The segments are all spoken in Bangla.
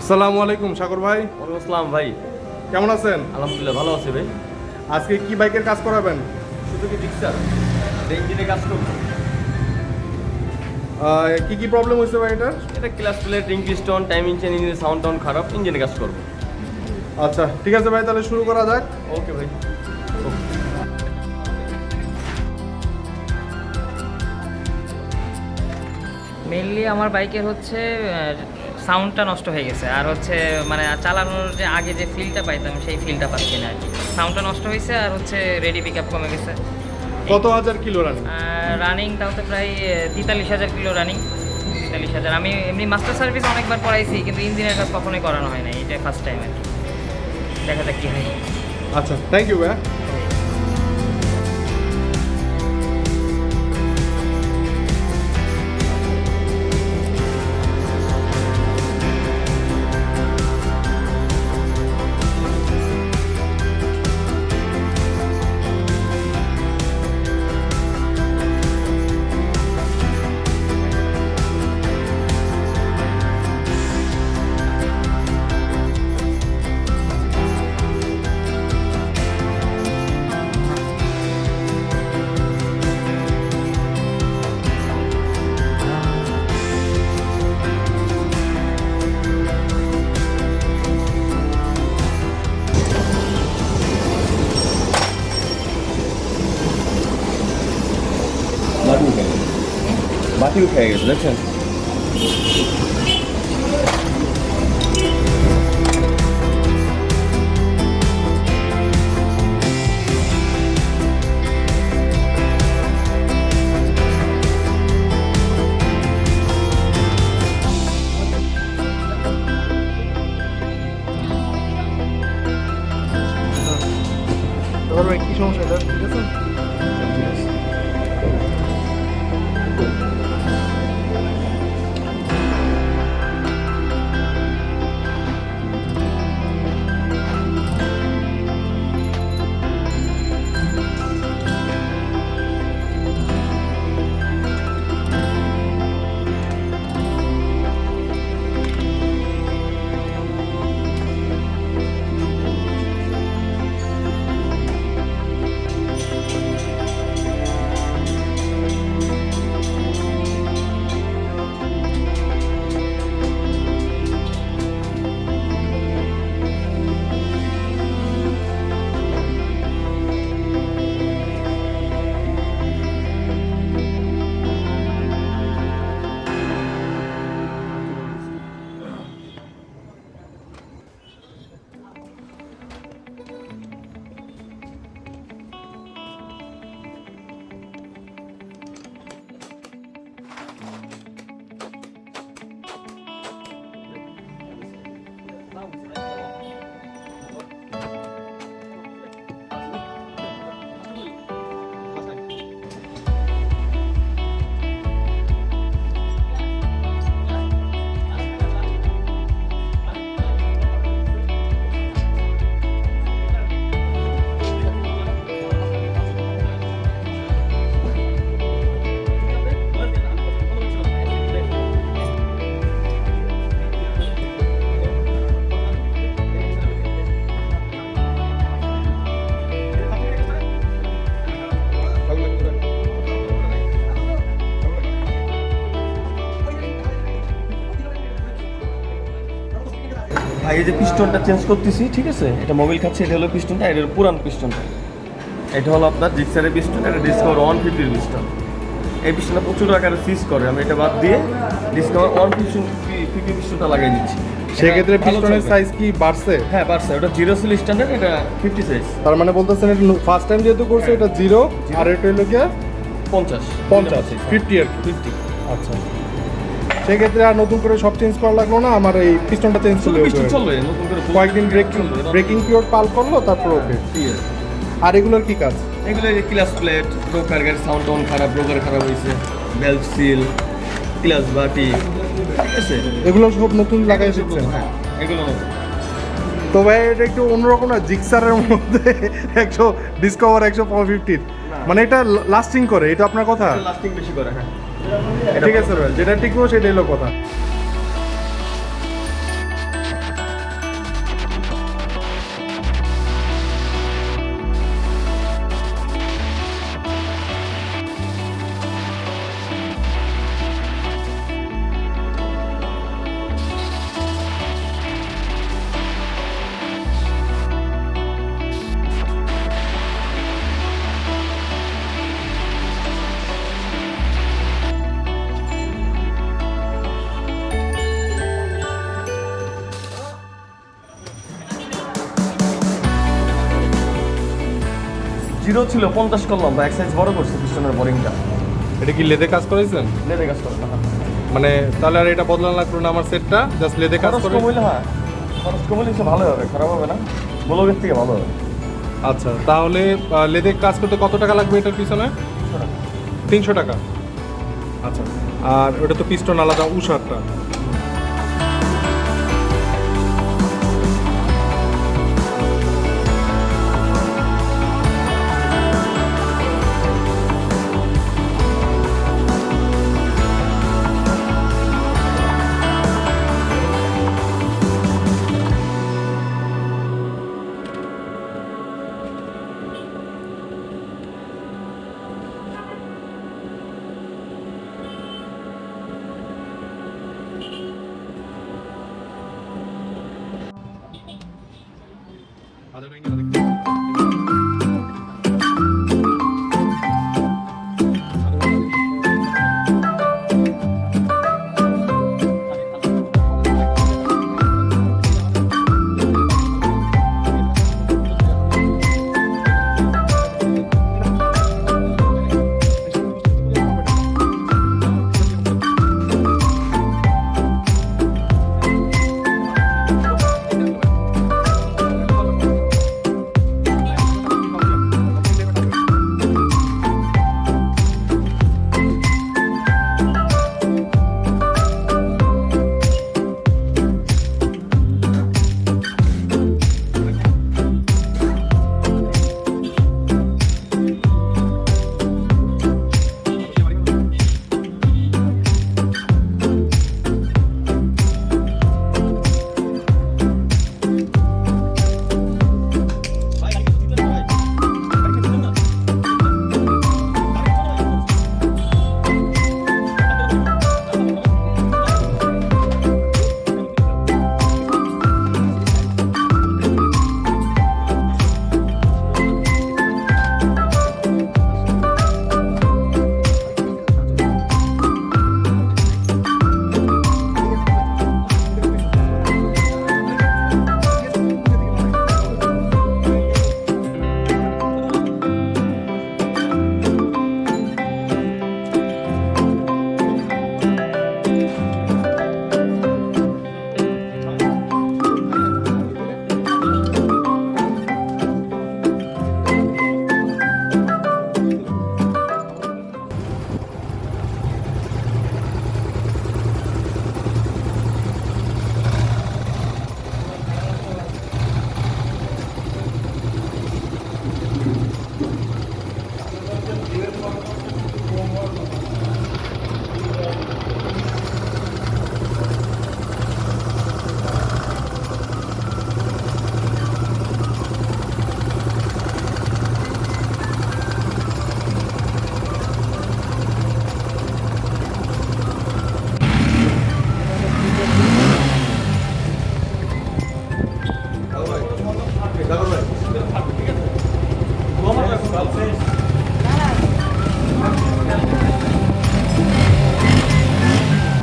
আসসালামু আলাইকুম সাগর ভাই। ওয়ালাইকুম আসসালাম ভাই, কেমন আছেন? আলহামদুলিল্লাহ ভালো আছি ভাই। আজকে কি বাইকের কাজ করাবেন? শুধু কি Gixxer ইঞ্জিনে কাজ করবো। কি প্রবলেম হয়েছে ভাই এটার? এটা class plate, ring piston, timing chain, ইঞ্জিনের সাউন্ড টাউন খারাপ, ইঞ্জিনে কাজ করবো। আচ্ছা ঠিক আছে ভাই, তাহলে শুরু করা যাক। ওকে ভাই। মেইনলি আমার বাইকের হচ্ছে সাউন্ডটা নষ্ট হয়ে গেছে, আর হচ্ছে মানে চালানোর যে আগে যে ফিলটা পাইতাম সেই ফিলটা পাচ্ছি না আর কি। সাউন্ডটা নষ্ট হয়েছে, আর হচ্ছে রেডি পিক আপ কমে গেছে। কত হাজার কিলো রানিং? রানিং তাও তো প্রায় 43,000 কিলো রানিং। 43,000। আমি এমনি মাস্টার সার্ভিস অনেকবার করাইছি, কিন্তু ইঞ্জিনের কাজ কখনোই করানো হয় না, এটা ফার্স্ট টাইম আর কি। দেখা যাক কী হয়। আচ্ছা, থ্যাংক ইউ ভাইয়া। বাতি উঠে গেছে দেখছেন। তারপর ভাই কি সমস্যা এটা? ঠিক আছে। ভাই এই যে পিস্টনটা চেঞ্জ করতেছি, ঠিক আছে? এটা মোবিল খাচ্ছে, এটা হলো পিস্টনটা, এটা পুরান পিস্টনটা। এটা হলো আপনার জিক্সারের পিস্টন, এটা ডিসকভার 150 পিস্টন। এই পিস্টনটা প্রচুর আকারে সিজ করে, আমি এটা বাদ দিয়ে ডিসকভার 150 পিস্টনটা লাগিয়ে দিচ্ছি। সেক্ষেত্রে পিস্টনের সাইজ কি বাড়ছে? হ্যাঁ বাড়ছে, ওটা 0 সিল স্ট্যান্ডার্ড, এটা 50 সাইজ। তার মানে বলতেছেন এটা ফার্স্ট টাইম যেহেতু করছে এটা 0, আর এটা হলো কি 50 50 আর কি। 50। আচ্ছা, সেক্ষেত্রে আর নতুন করে সব চেঞ্জ করা লাগলো না, আমার এই পিস্টনটা চেঞ্জ করলে পিস্টন চলবে নতুন করে, কয়েকদিন ব্রেকিং পিরিয়ড পাল করলো, তারপর ওকে। আর এগুলোর কি কাজ? এগুলো ক্লাস প্লেট, ব্রোকার গাড়ির সাউন্ড টাউন খারাপ, ব্রোকার খারাপ হয়েছে, বেল্ট সিল, ক্লাস বাটি, ঠিক আছে? এগুলো সব নতুন লাগাই শিখছেন? হ্যাঁ এগুলো নতুন। তো ভাই এটা একটু অন্যরকম না, জিক্সারের মধ্যে 100 ডিসকভার 150, মানে এটা লাস্টিং করে, এটা আপনার কথা? লাস্টিং বেশি করে, হ্যাঁ। ঠিক আছে ভাই, যেটা ঠিক সেটাই হলো কথা। জিরো ছিল 50 করলাম বা এক সাইজ বড় করছে পিস্টনের বোরিংটা। এটা কি লেদে কাজ করাইছেন? লেদে কাজ করে না, মানে তাহলে আর এটা বদলানো লাগলো না আমার সেটটা, জাস্ট লেদে কাজ করে। কমইলে হ্যাঁ, খরচ কমইলে সে ভালো হবে, খারাপ হবে না, ব্লগের থেকে ভালো হবে। আচ্ছা, তাহলে লেদে কাজ করতে কত টাকা লাগবে এটার পিছনে? 300 টাকা। আচ্ছা, আর ওটা তো পিস্টন আলাদা, উষারটা।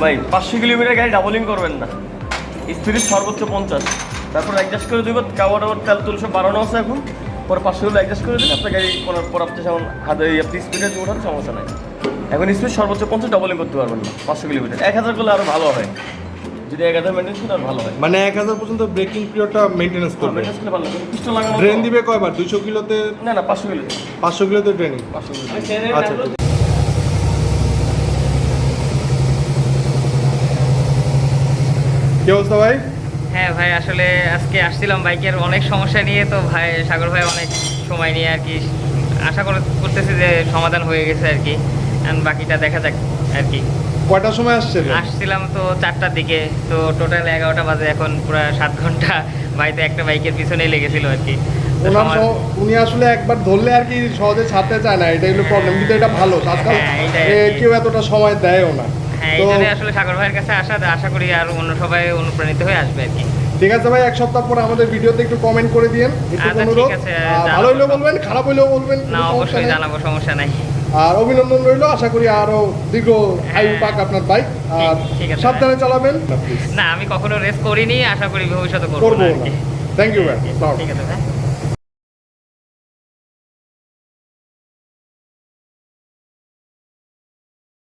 ভাই 500 কিলোমিটার গাড়ি ডাবলিং করবেন না, স্পিড সর্বোচ্চ 50, তারপর অ্যাডজাস্ট করে দেবো, কাওয়ার আবার তেল তুল সব বাড়ানো আছে এখন, পরে 500 কিলো অ্যাডজাস্ট করে দিলে আপনার গাড়ি পর আপনি যেমন হাতে আপনি স্পিডে ওঠার সমস্যা নাই। এখন স্পিড সর্বোচ্চ 50, ডাবলিং করতে পারবেন না 500 কিলোমিটার। 1000 করলে আরও ভালো হয়, যদি 1000 মেনটেন্স করলে আরও ভালো হয়। মানে 1000 পর্যন্ত ব্রেকিং পিরিয়ডটা মেইনটেনেন্স করবে। মেনটেন্স করলে ভালো লাগে। পিস্টন লাগানো ড্রেন দিবে কয়বার? 200 কিলোতে? না না 500 কিলোতে। 500 কিলোতে ড্রেনিং? 500 কিলো। আচ্ছা, কি অবস্থা ভাই? হ্যাঁ ভাই, আসলে আজকে আসছিলাম বাইকের অনেক সমস্যা নিয়ে, তো ভাই সাগর ভাই অনেক সময় নিয়ে আর কি আশা করতেছি যে সমাধান হয়ে গেছে আর কি, বাকিটা দেখা যাক আর কি। কয়টার সময় আসছিলাম তো 4টার দিকে, তো টোটাল 11টা বাজে, এখন পুরো 7 ঘন্টা ভাইতে একটা বাইকের পিছনেই লেগেছিল আর কি। উনি আসলে একবার ধরলে আর কি সহজে ছাড়তে চায় না, এটাই হলো প্রবলেম। কিন্তু এটা ভালো, আজকাল কেউ এতটা সময় দেয়ও না। হ্যাঁ, এই জন্য আসলে সাগর ভাইয়ের কাছে আশা করি আর অন্য সবাই অনুপ্রাণিত হয়ে আসবে আর কি। ঠিক আছে ভাই, এক সপ্তাহ পর আমাদের ভিডিওতে একটু কমেন্ট করে দিয়েন, একটু অনুরোধ। ভালো হইলেও বলবেন, খারাপ হইলেও বলবেন, না অবশ্যই জানাবো, সমস্যা নাই। আর অভিনন্দন রইল, আশা করি আরো দীর্ঘ আয়ু পাক আপনার বাইক। আর সাবধানে চালাবেন। না, আমি কখনো রেস করিনি, আশা করি ভবিষ্যতে করবো না। আর কি। থ্যাংক ইউ ভাই। ঠিক আছে ভাই।